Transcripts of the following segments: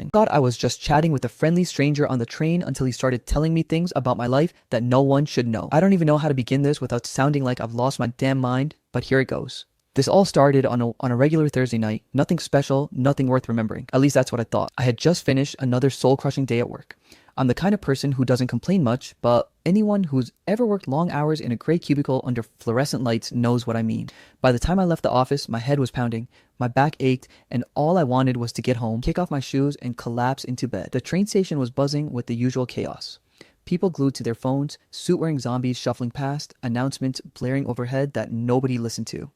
nothing. Thought I was just chatting with a friendly stranger on the train until he started telling me things about my life that no one should know. I don't even know how to begin this without sounding like I've lost my damn mind, but here it goes. This all started on a regular Thursday night. Nothing special, nothing worth remembering. At least that's what I thought. I had just finished another soul-crushing day at work. I'm the kind of person who doesn't complain much, but anyone who's ever worked long hours in a gray cubicle under fluorescent lights knows what I mean. By the time I left the office, my head was pounding, my back ached, and all I wanted was to get home, kick off my shoes, and collapse into bed. The train station was buzzing with the usual chaos. People glued to their phones, suit-wearing zombies shuffling past, announcements blaring overhead that nobody listened to.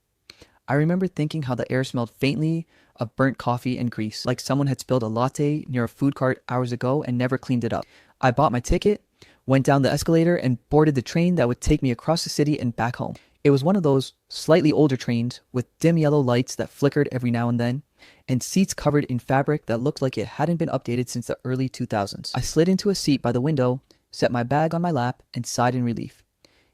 I remember thinking how the air smelled faintly of burnt coffee and grease, like someone had spilled a latte near a food cart hours ago and never cleaned it up. I bought my ticket, went down the escalator, and boarded the train that would take me across the city and back home. It was one of those slightly older trains with dim yellow lights that flickered every now and then, and seats covered in fabric that looked like it hadn't been updated since the early 2000s. I slid into a seat by the window, set my bag on my lap, and sighed in relief.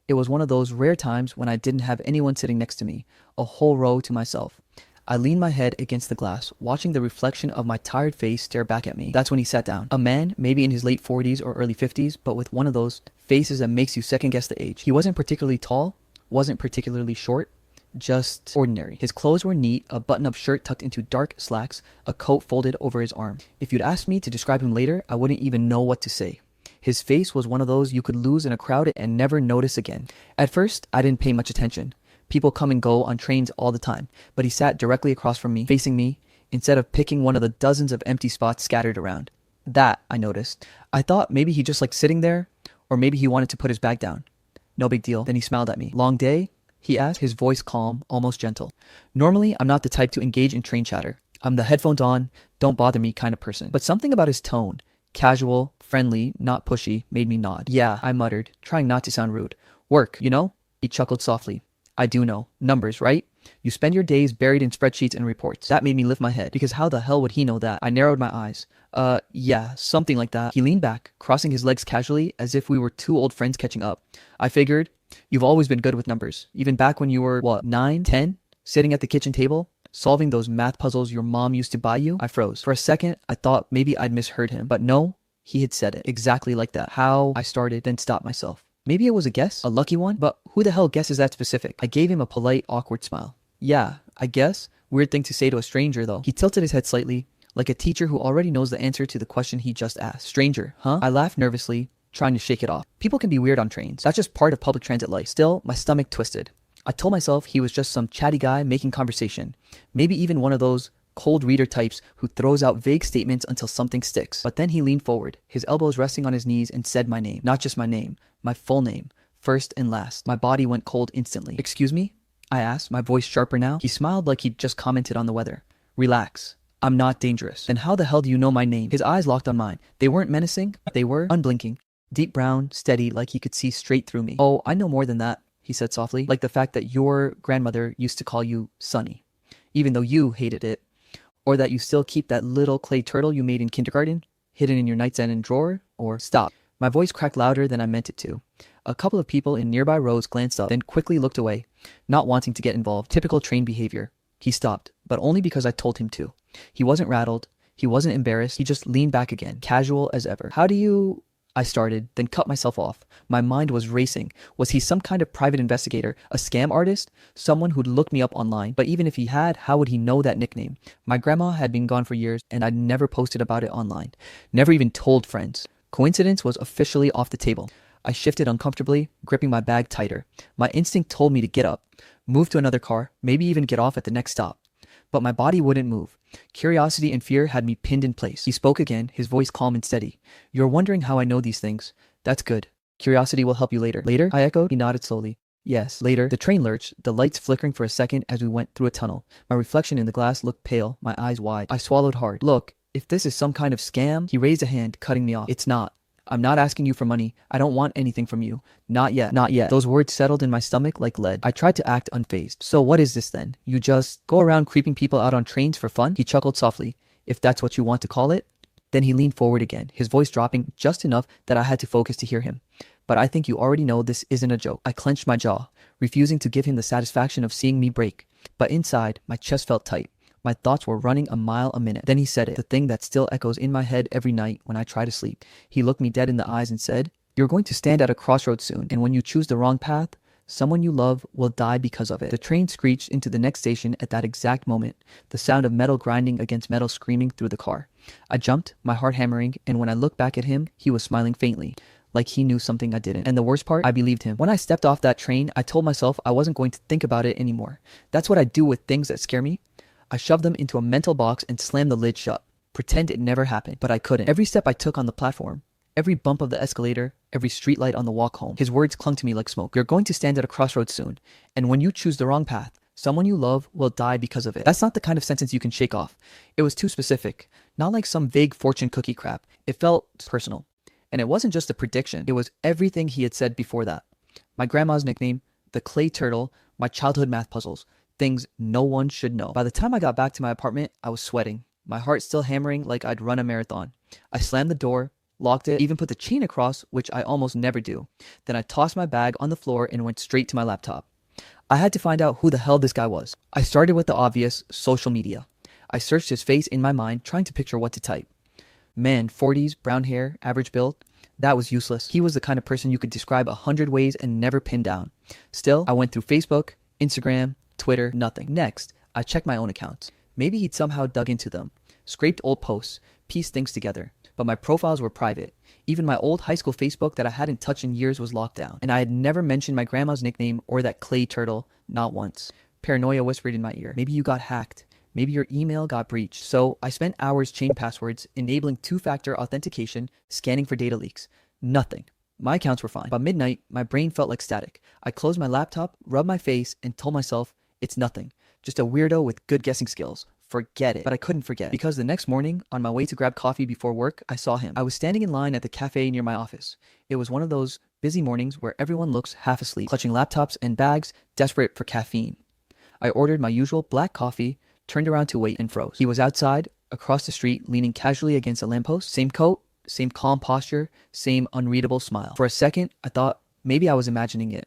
It was one of those rare times when I didn't have anyone sitting next to me, a whole row to myself. I leaned my head against the glass, watching the reflection of my tired face stare back at me. That's when he sat down. A man, maybe in his late 40s or early 50s, but with one of those faces that makes you second guess the age. He wasn't particularly tall, wasn't particularly short, just ordinary. His clothes were neat, a button-up shirt tucked into dark slacks, a coat folded over his arm. If you'd asked me to describe him later, I wouldn't even know what to say. His face was one of those you could lose in a crowd and never notice again. At first, I didn't pay much attention. People come and go on trains all the time, but he sat directly across from me, facing me, instead of picking one of the dozens of empty spots scattered around. That, I noticed. I thought maybe he just liked sitting there, or maybe he wanted to put his bag down. No big deal. Then he smiled at me. "Long day?" he asked, his voice calm, almost gentle. Normally, I'm not the type to engage in train chatter. I'm the headphones on, don't bother me kind of person. But something about his tone, casual, friendly, not pushy, made me nod. "Yeah," I muttered, trying not to sound rude. "Work, you know?" He chuckled softly. "I do know. Numbers, right? You spend your days buried in spreadsheets and reports." That made me lift my head, because how the hell would he know that? I narrowed my eyes. Yeah, something like that." He leaned back, crossing his legs casually, as if we were two old friends catching up. "I figured you've always been good with numbers. Even back when you were, 9, 10? Sitting at the kitchen table, solving those math puzzles your mom used to buy you?" I froze. For a second, I thought maybe I'd misheard him, but no, he had said it exactly like that. "How?" I started, then stopped myself. Maybe it was a guess, a lucky one, but who the hell guesses that specific? I gave him a polite, awkward smile. "Yeah, I guess." Weird thing to say to a stranger, though. He tilted his head slightly, like a teacher who already knows the answer to the question he just asked. "Stranger, huh?" I laughed nervously, trying to shake it off. People can be weird on trains. That's just part of public transit life. Still, my stomach twisted. I told myself he was just some chatty guy making conversation. Maybe even one of those cold reader types who throws out vague statements until something sticks. But then he leaned forward, his elbows resting on his knees, and said my name. Not just my name, my full name, first and last. My body went cold instantly. "Excuse me?" I asked, my voice sharper now. He smiled like he'd just commented on the weather. "Relax. I'm not dangerous." "Then how the hell do you know my name?" His eyes locked on mine. They weren't menacing. They were unblinking. Deep brown, steady, like he could see straight through me. "Oh, I know more than that," he said softly. "Like the fact that your grandmother used to call you Sonny, even though you hated it. Or that you still keep that little clay turtle you made in kindergarten, hidden in your nightstand drawer, or..." Stop. My voice cracked louder than I meant it to. A couple of people in nearby rows glanced up, then quickly looked away, not wanting to get involved. Typical train behavior. He stopped, but only because I told him to. He wasn't rattled. He wasn't embarrassed. He just leaned back again, casual as ever. "How do you..." I started, then cut myself off. My mind was racing. Was he some kind of private investigator, a scam artist, someone who'd looked me up online? But even if he had, how would he know that nickname? My grandma had been gone for years, and I'd never posted about it online. Never even told friends. Coincidence was officially off the table. I shifted uncomfortably, gripping my bag tighter. My instinct told me to get up, move to another car, maybe even get off at the next stop. But my body wouldn't move. Curiosity and fear had me pinned in place. He spoke again, his voice calm and steady. "You're wondering how I know these things. That's good. Curiosity will help you later." "Later?" I echoed. He nodded slowly. "Yes, later." The train lurched, the lights flickering for a second as we went through a tunnel. My reflection in the glass looked pale, my eyes wide. I swallowed hard. "Look, if this is some kind of scam..." He raised a hand, cutting me off. "It's not. I'm not asking you for money. I don't want anything from you. Not yet. Not yet." Those words settled in my stomach like lead. I tried to act unfazed. "So what is this then? You just go around creeping people out on trains for fun?" He chuckled softly. "If that's what you want to call it." Then he leaned forward again, his voice dropping just enough that I had to focus to hear him. "But I think you already know this isn't a joke." I clenched my jaw, refusing to give him the satisfaction of seeing me break. But inside, my chest felt tight. My thoughts were running a mile a minute. Then he said it, the thing that still echoes in my head every night when I try to sleep. He looked me dead in the eyes and said, "You're going to stand at a crossroads soon, and when you choose the wrong path, someone you love will die because of it." The train screeched into the next station at that exact moment, the sound of metal grinding against metal screaming through the car. I jumped, my heart hammering, and when I looked back at him, he was smiling faintly, like he knew something I didn't. And the worst part, I believed him. When I stepped off that train, I told myself I wasn't going to think about it anymore. That's what I do with things that scare me. I shoved them into a mental box and slammed the lid shut. Pretend it never happened, but I couldn't. Every step I took on the platform, every bump of the escalator, every streetlight on the walk home, his words clung to me like smoke. "You're going to stand at a crossroads soon, and when you choose the wrong path, someone you love will die because of it." That's not the kind of sentence you can shake off. It was too specific, not like some vague fortune cookie crap. It felt personal. And it wasn't just a prediction, it was everything he had said before that. My grandma's nickname, the clay turtle, my childhood math puzzles, things no one should know. By the time I got back to my apartment, I was sweating, my heart still hammering like I'd run a marathon. I slammed the door, locked it, even put the chain across, which I almost never do. Then I tossed my bag on the floor and went straight to my laptop. I had to find out who the hell this guy was. I started with the obvious, social media. I searched his face in my mind, trying to picture what to type. Man, 40s, brown hair, average build. That was useless. He was the kind of person you could describe 100 ways and never pin down. Still, I went through Facebook, Instagram, Twitter, nothing. Next, I checked my own accounts. Maybe he'd somehow dug into them, scraped old posts, pieced things together. But my profiles were private. Even my old high school Facebook that I hadn't touched in years was locked down. And I had never mentioned my grandma's nickname or that clay turtle, not once. Paranoia whispered in my ear. Maybe you got hacked. Maybe your email got breached. So I spent hours changing passwords, enabling two-factor authentication, scanning for data leaks. Nothing. My accounts were fine. By midnight, my brain felt like static. I closed my laptop, rubbed my face, and told myself, it's nothing. Just a weirdo with good guessing skills. Forget it. But I couldn't forget, because the next morning, on my way to grab coffee before work, I saw him. I was standing in line at the cafe near my office. It was one of those busy mornings where everyone looks half asleep, clutching laptops and bags, desperate for caffeine. I ordered my usual black coffee, turned around to wait, and froze. He was outside, across the street, leaning casually against a lamppost. Same coat, same calm posture, same unreadable smile. For a second, I thought maybe I was imagining it.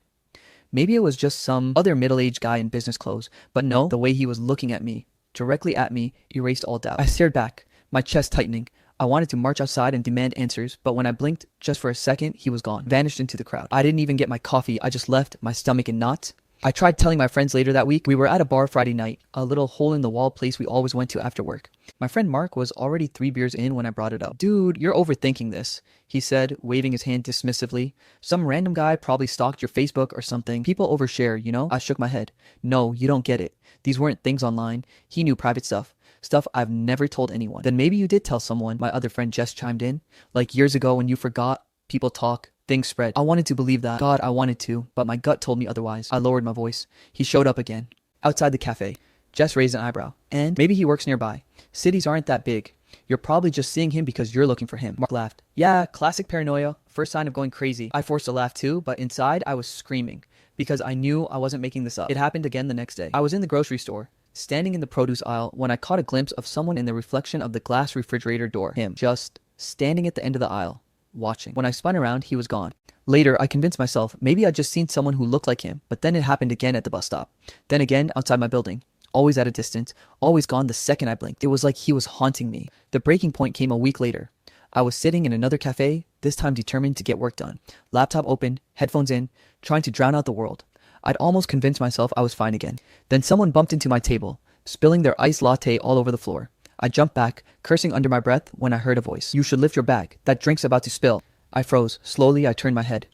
Maybe it was just some other middle-aged guy in business clothes. But no, the way he was looking at me, directly at me, erased all doubt. I stared back, my chest tightening. I wanted to march outside and demand answers, but when I blinked just for a second, he was gone, vanished into the crowd. I didn't even get my coffee. I just left, my stomach in knots. I tried telling my friends later that week. We were at a bar Friday night, a little hole-in-the-wall place we always went to after work. My friend Mark was already 3 beers in when I brought it up. "Dude, you're overthinking this," he said, waving his hand dismissively. "Some random guy probably stalked your Facebook or something. People overshare, you know?" I shook my head. "No, you don't get it. These weren't things online. He knew private stuff. Stuff I've never told anyone." "Then maybe you did tell someone," my other friend Jess chimed in. "Like years ago when you forgot, people talk. Things spread." I wanted to believe that. God, I wanted to, but my gut told me otherwise. I lowered my voice. He showed up again, outside the cafe. Jess raised an eyebrow. "And maybe he works nearby. Cities aren't that big. You're probably just seeing him because you're looking for him." Mark laughed. "Yeah, classic paranoia. First sign of going crazy." I forced a laugh too, but inside I was screaming because I knew I wasn't making this up. It happened again the next day. I was in the grocery store, standing in the produce aisle, when I caught a glimpse of someone in the reflection of the glass refrigerator door. Him, just standing at the end of the aisle, watching. When I spun around, he was gone. Later, I convinced myself maybe I'd just seen someone who looked like him, but then it happened again at the bus stop. Then again outside my building. Always at a distance, always gone the second I blinked. It was like he was haunting me. The breaking point came a week later. I was sitting in another cafe, this time determined to get work done. Laptop open, headphones in, trying to drown out the world. I'd almost convinced myself I was fine again. Then someone bumped into my table, spilling their iced latte all over the floor. I jumped back, cursing under my breath, when I heard a voice. "You should lift your bag. That drink's about to spill." I froze. Slowly, I turned my head.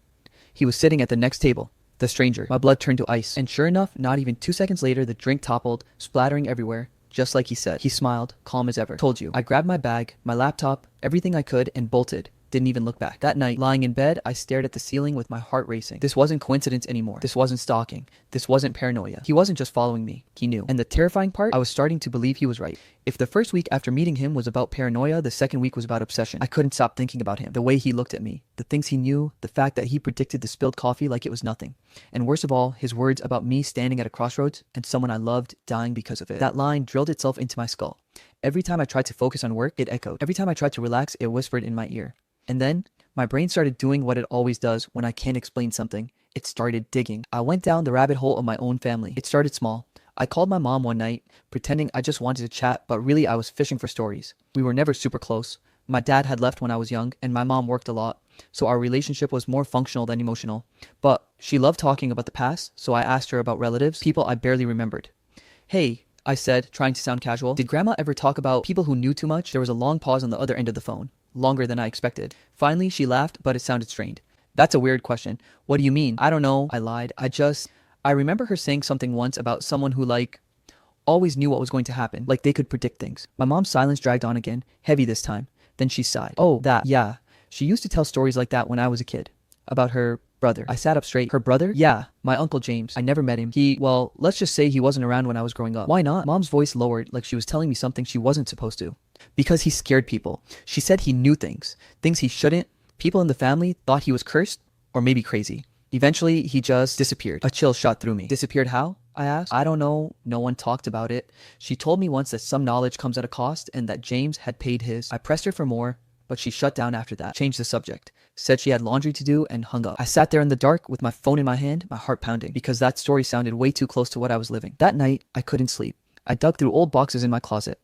He was sitting at the next table. The stranger. My blood turned to ice. And sure enough, not even 2 seconds later, the drink toppled, splattering everywhere, just like he said. He smiled, calm as ever. "Told you." I grabbed my bag, my laptop, everything I could, and bolted. Didn't even look back. That night, lying in bed, I stared at the ceiling with my heart racing. This wasn't coincidence anymore. This wasn't stalking. This wasn't paranoia. He wasn't just following me. He knew. And the terrifying part, I was starting to believe he was right. If the first week after meeting him was about paranoia, the second week was about obsession. I couldn't stop thinking about him. The way he looked at me. The things he knew. The fact that he predicted the spilled coffee like it was nothing. And worst of all, his words about me standing at a crossroads and someone I loved dying because of it. That line drilled itself into my skull. Every time I tried to focus on work, it echoed. Every time I tried to relax, it whispered in my ear. And then, my brain started doing what it always does when I can't explain something. It started digging. I went down the rabbit hole of my own family. It started small. I called my mom one night, pretending I just wanted to chat, but really I was fishing for stories. We were never super close. My dad had left when I was young, and my mom worked a lot, so our relationship was more functional than emotional. But she loved talking about the past, so I asked her about relatives, people I barely remembered. Hey, I said, trying to sound casual, did Grandma ever talk about people who knew too much? There was a long pause on the other end of the phone, longer than I expected. Finally, she laughed, but it sounded strained. That's a weird question. What do you mean? I don't know, I lied. I remember her saying something once about someone who, always knew what was going to happen, like they could predict things. My mom's silence dragged on again, heavy this time. Then she sighed. Oh, that, yeah. She used to tell stories like that when I was a kid. About her brother. I sat up straight. Her brother? Yeah, my Uncle James. I never met him. Well, let's just say he wasn't around when I was growing up. Why not? Mom's voice lowered, like she was telling me something she wasn't supposed to. Because he scared people. She said he knew things he shouldn't. People in the family thought he was cursed, or maybe crazy. Eventually, he just disappeared. A chill shot through me. Disappeared how? I asked. I don't know. No one talked about it. She told me once that some knowledge comes at a cost and that James had paid his. I pressed her for more, but she shut down after that. Changed the subject. Said she had laundry to do and hung up. I sat there in the dark with my phone in my hand, my heart pounding, because that story sounded way too close to what I was living. That night, I couldn't sleep. I dug through old boxes in my closet.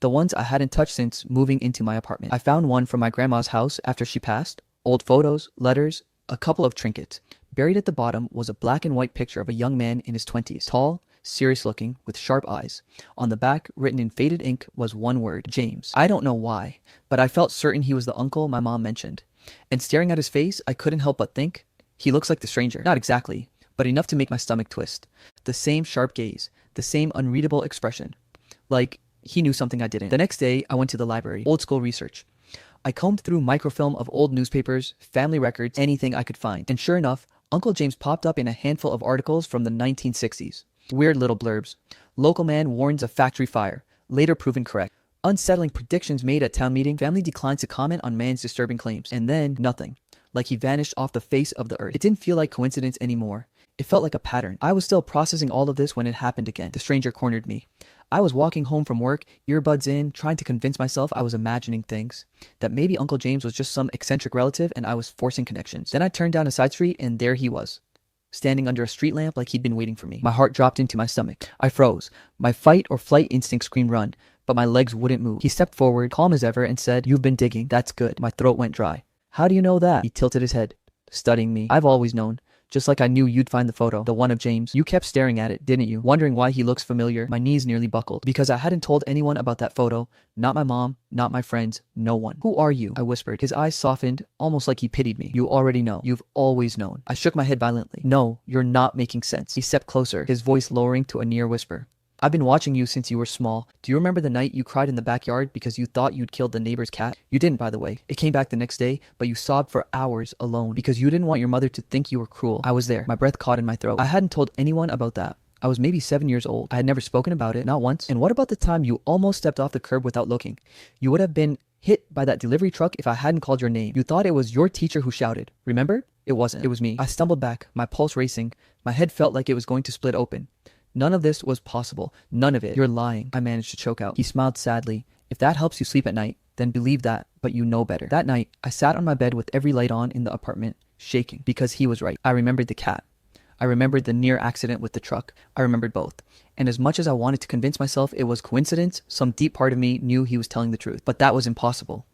The ones I hadn't touched since moving into my apartment. I found one from my grandma's house after she passed. Old photos, letters, a couple of trinkets. Buried at the bottom was a black and white picture of a young man in his 20s, tall, serious looking, with sharp eyes. On the back, written in faded ink, was one word, James. I don't know why, but I felt certain he was the uncle my mom mentioned. And staring at his face, I couldn't help but think, he looks like the stranger. Not exactly, but enough to make my stomach twist. The same sharp gaze, the same unreadable expression. Like, he knew something I didn't. The next day, I went to the library, old school research. I combed through microfilm of old newspapers, family records, anything I could find. And sure enough, Uncle James popped up in a handful of articles from the 1960s. Weird little blurbs. Local man warns of factory fire, later proven correct. Unsettling predictions made at town meeting, family declines to comment on man's disturbing claims. And then, nothing. Like he vanished off the face of the earth. It didn't feel like coincidence anymore. It felt like a pattern. I was still processing all of this when it happened again. The stranger cornered me. I was walking home from work, earbuds in, trying to convince myself I was imagining things. That maybe Uncle James was just some eccentric relative and I was forcing connections. Then I turned down a side street and there he was, standing under a street lamp like he'd been waiting for me. My heart dropped into my stomach. I froze. My fight or flight instinct screamed run, but my legs wouldn't move. He stepped forward, calm as ever, and said, "You've been digging. That's good." My throat went dry. "How do you know that?" He tilted his head, studying me. "I've always known. Just like I knew you'd find the photo, the one of James. You kept staring at it, didn't you? Wondering why he looks familiar." My knees nearly buckled. Because I hadn't told anyone about that photo. Not my mom, not my friends, no one. "Who are you?" I whispered. His eyes softened, almost like he pitied me. "You already know. You've always known." I shook my head violently. "No, you're not making sense." He stepped closer, his voice lowering to a near whisper. "I've been watching you since you were small. Do you remember the night you cried in the backyard because you thought you'd killed the neighbor's cat? You didn't, by the way. It came back the next day, but you sobbed for hours alone because you didn't want your mother to think you were cruel. I was there." My breath caught in my throat. I hadn't told anyone about that. I was maybe 7 years old. I had never spoken about it, not once. And what about the time you almost stepped off the curb without looking? You would have been hit by that delivery truck if I hadn't called your name. You thought it was your teacher who shouted. Remember? It wasn't. It was me. I stumbled back, my pulse racing. My head felt like it was going to split open. None of this was possible. None of it. "You're lying," I managed to choke out. He smiled sadly. "If that helps you sleep at night, then believe that, but you know better." That night, I sat on my bed with every light on in the apartment, shaking, because he was right. I remembered the cat. I remembered the near accident with the truck. I remembered both. And as much as I wanted to convince myself it was coincidence, some deep part of me knew he was telling the truth. But that was impossible.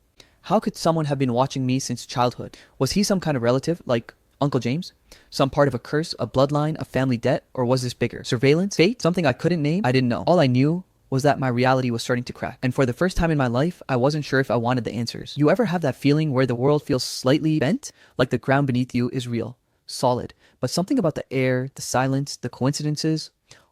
How could someone have been watching me since childhood? Was he some kind of relative, like Uncle James? Some part of a curse, a bloodline, a family debt? Or was this bigger? Surveillance? Fate? Something I couldn't name? I didn't know. All I knew was that my reality was starting to crack. And for the first time in my life, I wasn't sure if I wanted the answers. You ever have that feeling where the world feels slightly bent? Like the ground beneath you is real, solid. But something about the air, the silence, the coincidences,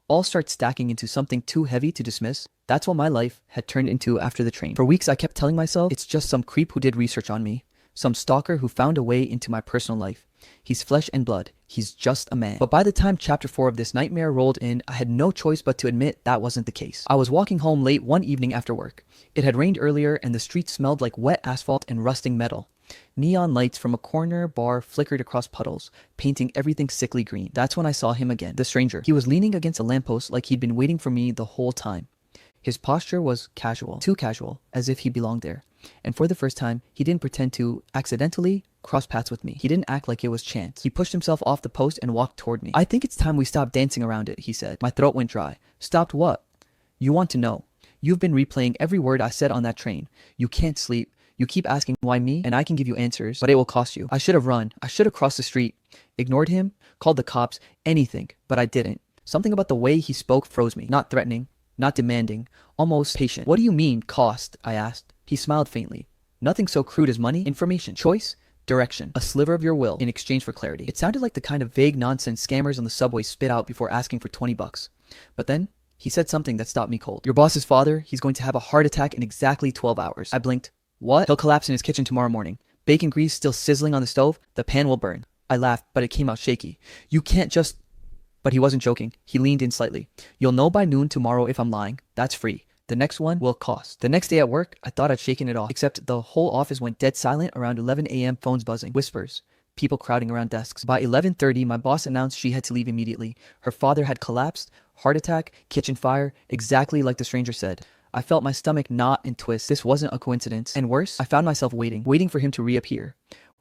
all start stacking into something too heavy to dismiss. That's what my life had turned into after the train. For weeks, I kept telling myself, it's just some creep who did research on me. Some stalker who found a way into my personal life. He's flesh and blood. He's just a man. But by the time chapter 4 of this nightmare rolled in, I had no choice but to admit that wasn't the case. I was walking home late one evening after work. It had rained earlier and the streets smelled like wet asphalt and rusting metal. Neon lights from a corner bar flickered across puddles, painting everything sickly green. That's when I saw him again, the stranger. He was leaning against a lamppost like he'd been waiting for me the whole time. His posture was casual, too casual, as if he belonged there. And for the first time, he didn't pretend to accidentally cross paths with me. He didn't act like it was chance. He pushed himself off the post and walked toward me. I think it's time we stop dancing around it, he said. My throat went dry. Stopped what? You want to know. You've been replaying every word I said on that train. You can't sleep. You keep asking why me, and I can give you answers, but it will cost you. I should have run. I should have crossed the street. Ignored him, called the cops, anything, but I didn't. Something about the way he spoke froze me. Not threatening, not demanding, almost patient. What do you mean, cost? I asked. He smiled faintly. Nothing so crude as money, information, choice, direction, a sliver of your will in exchange for clarity. It sounded like the kind of vague nonsense scammers on the subway spit out before asking for $20. But then, he said something that stopped me cold. Your boss's father, he's going to have a heart attack in exactly 12 hours. I blinked. What? He'll collapse in his kitchen tomorrow morning. Bacon grease still sizzling on the stove, the pan will burn. I laughed, but it came out shaky. You can't just... But he wasn't joking. He leaned in slightly. You'll know by noon tomorrow if I'm lying. That's free. The next one will cost. The next day at work, I thought I'd shaken it off, except the whole office went dead silent around 11 a.m. Phones buzzing, whispers, people crowding around desks. By 11:30, my boss announced she had to leave immediately. Her father had collapsed, heart attack, kitchen fire, exactly like the stranger said. I felt my stomach knot and twist. This wasn't a coincidence. And worse, I found myself waiting for him to reappear,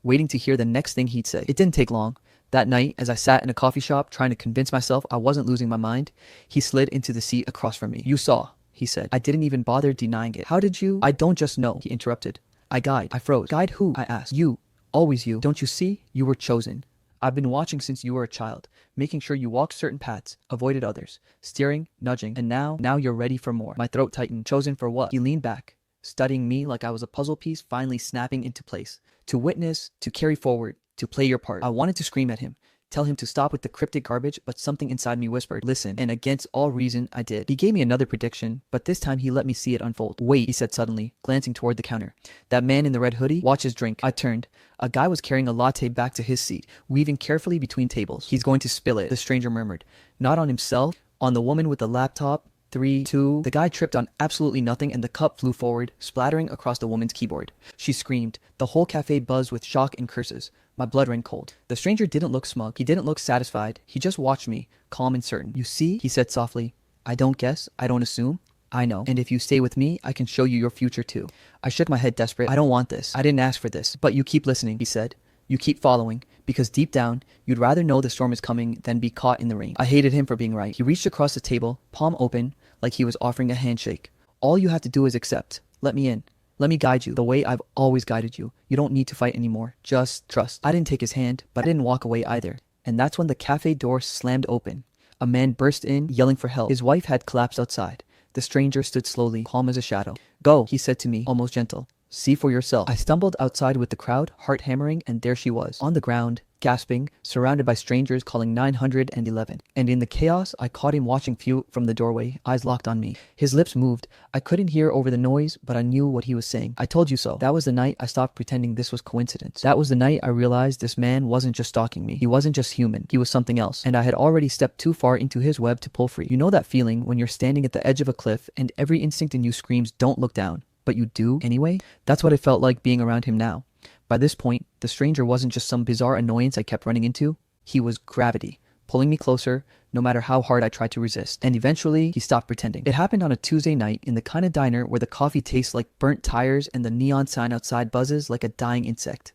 waiting to hear the next thing he'd say. It didn't take long. That night, as I sat in a coffee shop trying to convince myself I wasn't losing my mind, he slid into the seat across from me. You saw, he said. I didn't even bother denying it. How did you? I don't just know, he interrupted. I guide. I froze. Guide who? I asked. You. Always you. Don't you see? You were chosen. I've been watching since you were a child, making sure you walked certain paths, avoided others, steering, nudging, and now you're ready for more. My throat tightened. Chosen for what? He leaned back, studying me like I was a puzzle piece finally snapping into place. To witness, to carry forward, to play your part. I wanted to scream at him, tell him to stop with the cryptic garbage, but something inside me whispered, listen, and against all reason, I did. He gave me another prediction, but this time he let me see it unfold. Wait, he said suddenly, glancing toward the counter. That man in the red hoodie, watch his drink. I turned. A guy was carrying a latte back to his seat, weaving carefully between tables. He's going to spill it, the stranger murmured. Not on himself, on the woman with the laptop. 3, 2. The guy tripped on absolutely nothing and the cup flew forward, splattering across the woman's keyboard. She screamed. The whole cafe buzzed with shock and curses. My blood ran cold. The stranger didn't look smug. He didn't look satisfied. He just watched me, calm and certain. You see, he said softly. I don't guess. I don't assume. I know. And if you stay with me, I can show you your future too. I shook my head desperate. I don't want this. I didn't ask for this. But you keep listening, he said. You keep following, because deep down, you'd rather know the storm is coming than be caught in the rain. I hated him for being right. He reached across the table, palm open, like he was offering a handshake. All you have to do is accept. Let me in. Let me guide you the way I've always guided you. You don't need to fight anymore. Just trust. I didn't take his hand, but I didn't walk away either. And that's when the cafe door slammed open. A man burst in, yelling for help. His wife had collapsed outside. The stranger stood slowly, calm as a shadow. Go, he said to me, almost gentle. See for yourself. I stumbled outside with the crowd, heart hammering, and there she was, on the ground, gasping, surrounded by strangers calling 911. And in the chaos, I caught him watching from the doorway, eyes locked on me. His lips moved. I couldn't hear over the noise, but I knew what he was saying. I told you so. That was the night I stopped pretending this was coincidence. That was the night I realized this man wasn't just stalking me. He wasn't just human. He was something else. And I had already stepped too far into his web to pull free. You know that feeling when you're standing at the edge of a cliff and every instinct in you screams, don't look down. But you do anyway? That's what it felt like being around him now. By this point, the stranger wasn't just some bizarre annoyance I kept running into. He was gravity, pulling me closer, no matter how hard I tried to resist. And eventually, he stopped pretending. It happened on a Tuesday night in the kind of diner where the coffee tastes like burnt tires and the neon sign outside buzzes like a dying insect.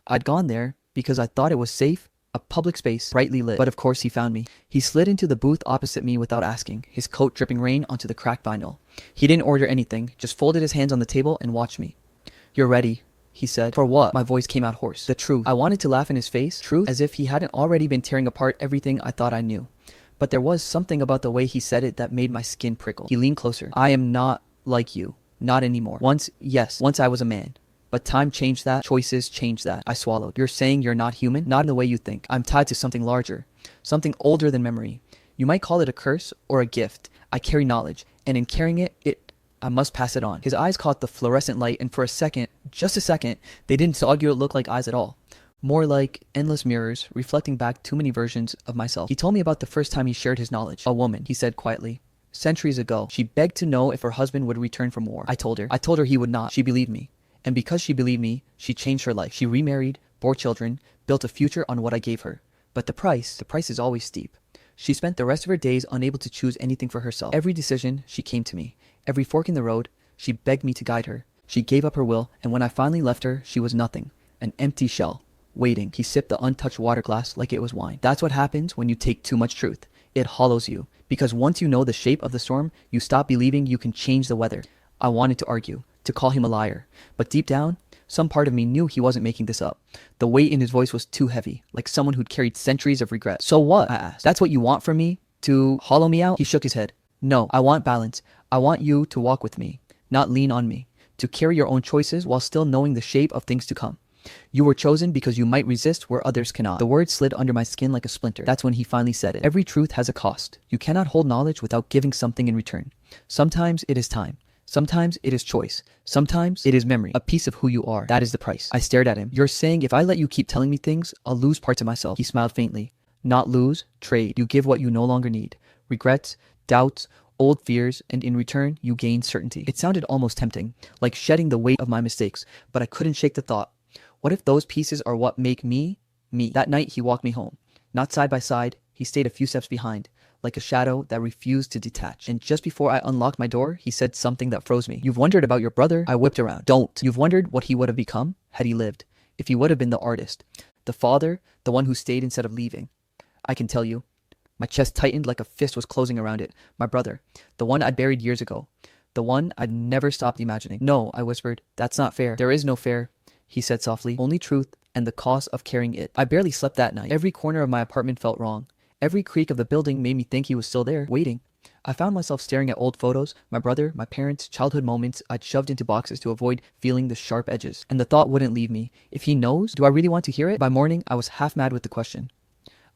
I'd gone there because I thought it was safe, a public space, brightly lit. But of course he found me. He slid into the booth opposite me without asking, his coat dripping rain onto the cracked vinyl. He didn't order anything, just folded his hands on the table and watched me. You're ready, he said. For what? My voice came out hoarse. The truth. I wanted to laugh in his face, truth, as if he hadn't already been tearing apart everything I thought I knew. But there was something about the way he said it that made my skin prickle. He leaned closer. I am not like you. Not anymore. Once I was a man. But time changed that, choices changed that. I swallowed. You're saying you're not human? Not in the way you think. I'm tied to something larger, something older than memory. You might call it a curse or a gift. I carry knowledge, and in carrying I must pass it on. His eyes caught the fluorescent light, and for a second, just a second, they didn't look like eyes at all. More like endless mirrors, reflecting back too many versions of myself. He told me about the first time he shared his knowledge. A woman, he said quietly. Centuries ago, she begged to know if her husband would return from war. I told her he would not. She believed me. And because she believed me, she changed her life. She remarried, bore children, built a future on what I gave her. But the price is always steep. She spent the rest of her days unable to choose anything for herself. Every decision, she came to me. Every fork in the road, she begged me to guide her. She gave up her will, and when I finally left her, she was nothing. An empty shell. waiting. He sipped the untouched water glass like it was wine. That's what happens when you take too much truth. It hollows you. Because once you know the shape of the storm, you stop believing you can change the weather. I wanted to argue, to call him a liar. But deep down, some part of me knew he wasn't making this up. The weight in his voice was too heavy, like someone who'd carried centuries of regret. So what? I asked. That's what you want from me? To hollow me out? He shook his head. No, I want balance. I want you to walk with me, not lean on me. To carry your own choices while still knowing the shape of things to come. You were chosen because you might resist where others cannot. The words slid under my skin like a splinter. That's when he finally said it. Every truth has a cost. You cannot hold knowledge without giving something in return. Sometimes it is time. Sometimes it is choice. Sometimes it is memory. A piece of who you are. That is the price. I stared at him. You're saying if I let you keep telling me things, I'll lose parts of myself. He smiled faintly. Not lose, trade. You give what you no longer need. Regrets, doubts, old fears, and in return, you gain certainty. It sounded almost tempting, like shedding the weight of my mistakes, but I couldn't shake the thought. What if those pieces are what make me, me? That night, he walked me home. Not side by side, he stayed a few steps behind, like a shadow that refused to detach. And just before I unlocked my door, he said something that froze me. You've wondered about your brother? I whipped around. Don't. You've wondered what he would have become had he lived. If he would have been the artist. The father, the one who stayed instead of leaving. I can tell you. My chest tightened like a fist was closing around it. My brother. The one I'd buried years ago. The one I'd never stopped imagining. No, I whispered. That's not fair. There is no fair, he said softly. Only truth and the cost of carrying it. I barely slept that night. Every corner of my apartment felt wrong. Every creak of the building made me think he was still there, waiting. I found myself staring at old photos, my brother, my parents, childhood moments I'd shoved into boxes to avoid feeling the sharp edges. And the thought wouldn't leave me. If he knows, do I really want to hear it? By morning, I was half mad with the question.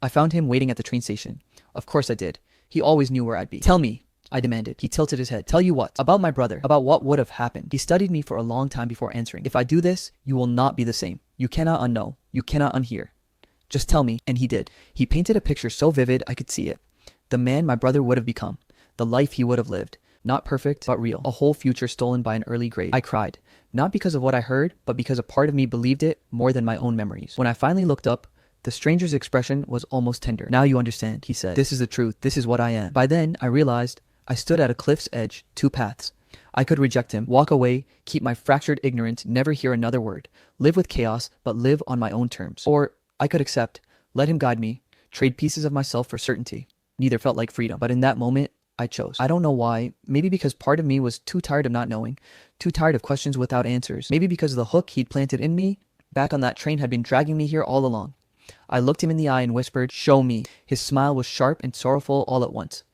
I found him waiting at the train station. Of course I did. He always knew where I'd be. Tell me, I demanded. He tilted his head. Tell you what? About my brother. About what would have happened. He studied me for a long time before answering. If I do this, you will not be the same. You cannot unknow. You cannot unhear. Just tell me. And he did. He painted a picture so vivid I could see it. The man my brother would have become. The life he would have lived. Not perfect, but real. A whole future stolen by an early grave. I cried. Not because of what I heard, but because a part of me believed it more than my own memories. When I finally looked up, the stranger's expression was almost tender. Now you understand, he said. This is the truth. This is what I am. By then, I realized I stood at a cliff's edge, two paths. I could reject him, walk away, keep my fractured ignorance, never hear another word, live with chaos, but live on my own terms. Or I could accept, let him guide me, trade pieces of myself for certainty. Neither felt like freedom. But in that moment, I chose. I don't know why. Maybe because part of me was too tired of not knowing, too tired of questions without answers. Maybe because the hook he'd planted in me back on that train had been dragging me here all along. I looked him in the eye and whispered, show me. His smile was sharp and sorrowful all at once.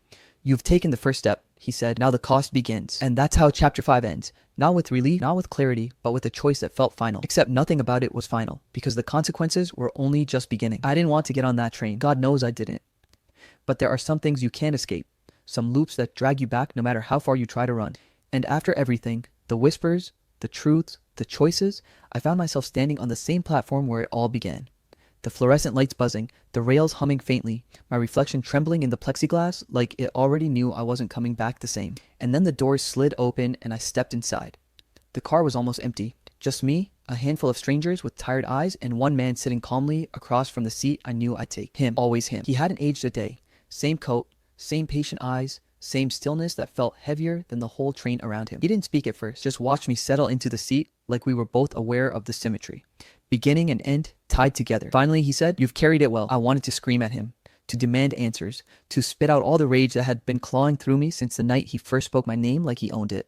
You've taken the first step, he said. Now the cost begins. And that's how chapter 5 ends. Not with relief, not with clarity, but with a choice that felt final. Except nothing about it was final, because the consequences were only just beginning. I didn't want to get on that train. God knows I didn't. But there are some things you can't escape. Some loops that drag you back no matter how far you try to run. And after everything, the whispers, the truths, the choices, I found myself standing on the same platform where it all began. The fluorescent lights buzzing, the rails humming faintly, my reflection trembling in the plexiglass like it already knew I wasn't coming back the same. And then the doors slid open and I stepped inside. The car was almost empty. Just me, a handful of strangers with tired eyes, and one man sitting calmly across from the seat I knew I'd take. Him, always him. He hadn't aged a day. Same coat, same patient eyes, same stillness that felt heavier than the whole train around him. He didn't speak at first, just watched me settle into the seat like we were both aware of the symmetry. Beginning and end tied together. Finally, he said, you've carried it well. I wanted to scream at him, to demand answers, to spit out all the rage that had been clawing through me since the night he first spoke my name like he owned it.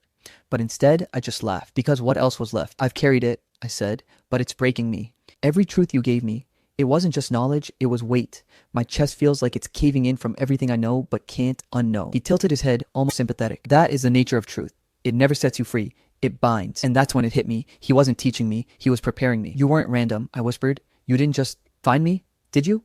But instead, I just laughed, because what else was left? I've carried it, I said, but it's breaking me. Every truth you gave me, it wasn't just knowledge, it was weight. My chest feels like it's caving in from everything I know but can't unknow. He tilted his head, almost sympathetic. That is the nature of truth. It never sets you free. It binds. And that's when it hit me. He wasn't teaching me. He was preparing me. You weren't random, I whispered. You didn't just find me, did you?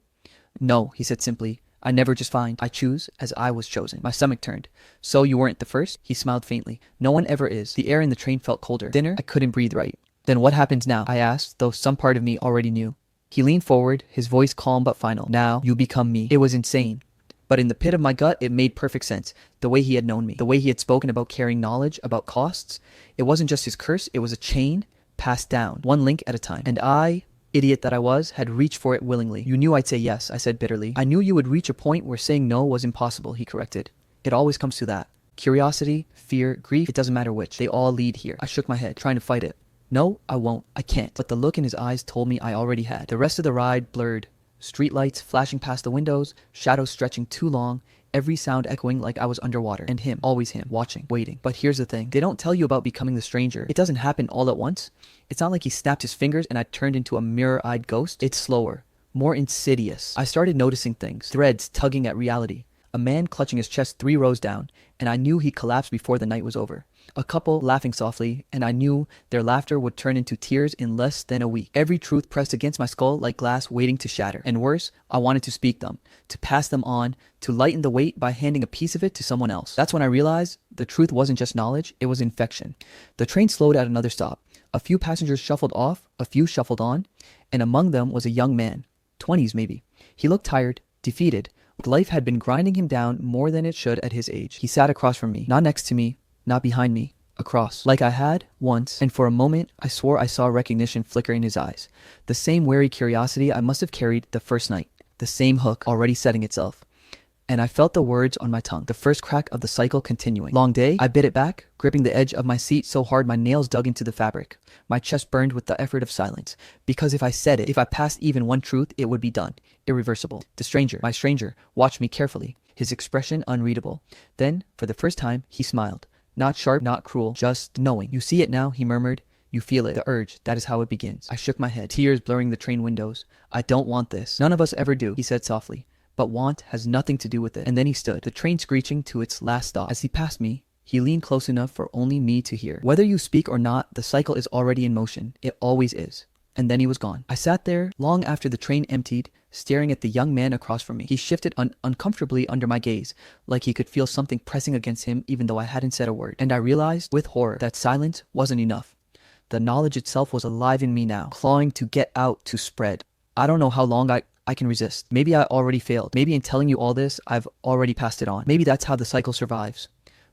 No, he said simply. I never just find. I choose as I was chosen. My stomach turned. So you weren't the first? He smiled faintly. No one ever is. The air in the train felt colder. Thinner. I couldn't breathe right. Then what happens now? I asked, though some part of me already knew. He leaned forward, his voice calm but final. Now you become me. It was insane. But in the pit of my gut, it made perfect sense. The way he had known me. The way he had spoken about carrying knowledge, about costs. It wasn't just his curse, it was a chain passed down, one link at a time. And I, idiot that I was, had reached for it willingly. You knew I'd say yes, I said bitterly. I knew you would reach a point where saying no was impossible, he corrected. It always comes to that. Curiosity, fear, grief, it doesn't matter which. They all lead here. I shook my head, trying to fight it. No, I won't. I can't. But the look in his eyes told me I already had. The rest of the ride blurred. Streetlights flashing past the windows, shadows stretching too long, every sound echoing like I was underwater. And him, always him, watching, waiting. But here's the thing. They don't tell you about becoming the stranger. It doesn't happen all at once. It's not like he snapped his fingers and I turned into a mirror-eyed ghost. It's slower, more insidious. I started noticing things, threads tugging at reality. A man clutching his chest 3 rows down, and I knew he'd collapse before the night was over. A couple laughing softly, and I knew their laughter would turn into tears in less than a week. Every truth pressed against my skull like glass waiting to shatter. And worse, I wanted to speak them, to pass them on, to lighten the weight by handing a piece of it to someone else. That's when I realized the truth wasn't just knowledge, it was infection. The train slowed at another stop. A few passengers shuffled off, a few shuffled on, and among them was a young man, 20s maybe. He looked tired, defeated. Life had been grinding him down more than it should at his age. He sat across from me, not next to me, not behind me, across. Like I had once, and for a moment I swore I saw recognition flicker in his eyes. The same wary curiosity I must have carried the first night. The same hook already setting itself. And I felt the words on my tongue, the first crack of the cycle continuing. Long day, I bit it back, gripping the edge of my seat so hard my nails dug into the fabric. My chest burned with the effort of silence. Because if I said it, if I passed even one truth, it would be done. Irreversible. The stranger, my stranger, watched me carefully, his expression unreadable. Then, for the first time, he smiled. Not sharp, not cruel, just knowing. You see it now, he murmured. You feel it, the urge, that is how it begins. I shook my head, tears blurring the train windows. I don't want this. None of us ever do, he said softly. But want has nothing to do with it. And then he stood, the train screeching to its last stop. As he passed me, he leaned close enough for only me to hear. Whether you speak or not, the cycle is already in motion. It always is. And then he was gone. I sat there, long after the train emptied, staring at the young man across from me. He shifted uncomfortably under my gaze, like he could feel something pressing against him even though I hadn't said a word. And I realized, with horror, that silence wasn't enough. The knowledge itself was alive in me now, clawing to get out, to spread. I don't know how long I can resist. Maybe I already failed. Maybe in telling you all this, I've already passed it on. Maybe that's how the cycle survives.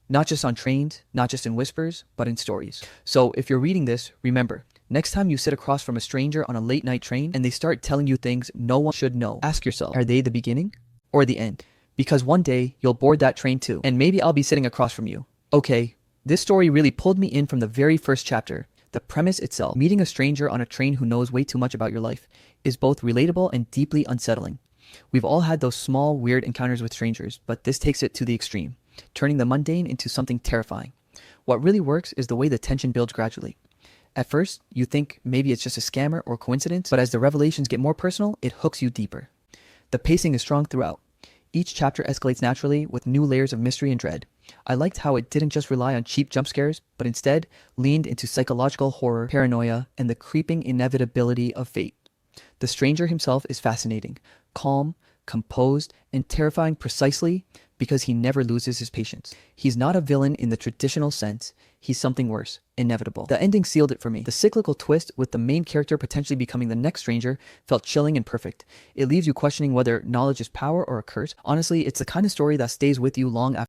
Not just on trains, not just in whispers, but in stories. So if you're reading this, remember, next time you sit across from a stranger on a late night train and they start telling you things no one should know, ask yourself, are they the beginning or the end? Because one day you'll board that train too, and maybe I'll be sitting across from you. Okay, this story really pulled me in from the very first chapter. The premise itself, meeting a stranger on a train who knows way too much about your life, is both relatable and deeply unsettling. We've all had those small, weird encounters with strangers, but this takes it to the extreme, turning the mundane into something terrifying. What really works is the way the tension builds gradually. At first, you think maybe it's just a scammer or coincidence, but as the revelations get more personal, it hooks you deeper. The pacing is strong throughout. Each chapter escalates naturally with new layers of mystery and dread. I liked how it didn't just rely on cheap jump scares, but instead leaned into psychological horror, paranoia, and the creeping inevitability of fate. The stranger himself is fascinating, calm, composed, and terrifying precisely because he never loses his patience. He's not a villain in the traditional sense. He's something worse, inevitable. The ending sealed it for me. The cyclical twist with the main character potentially becoming the next stranger felt chilling and perfect. It leaves you questioning whether knowledge is power or a curse. Honestly, it's the kind of story that stays with you long after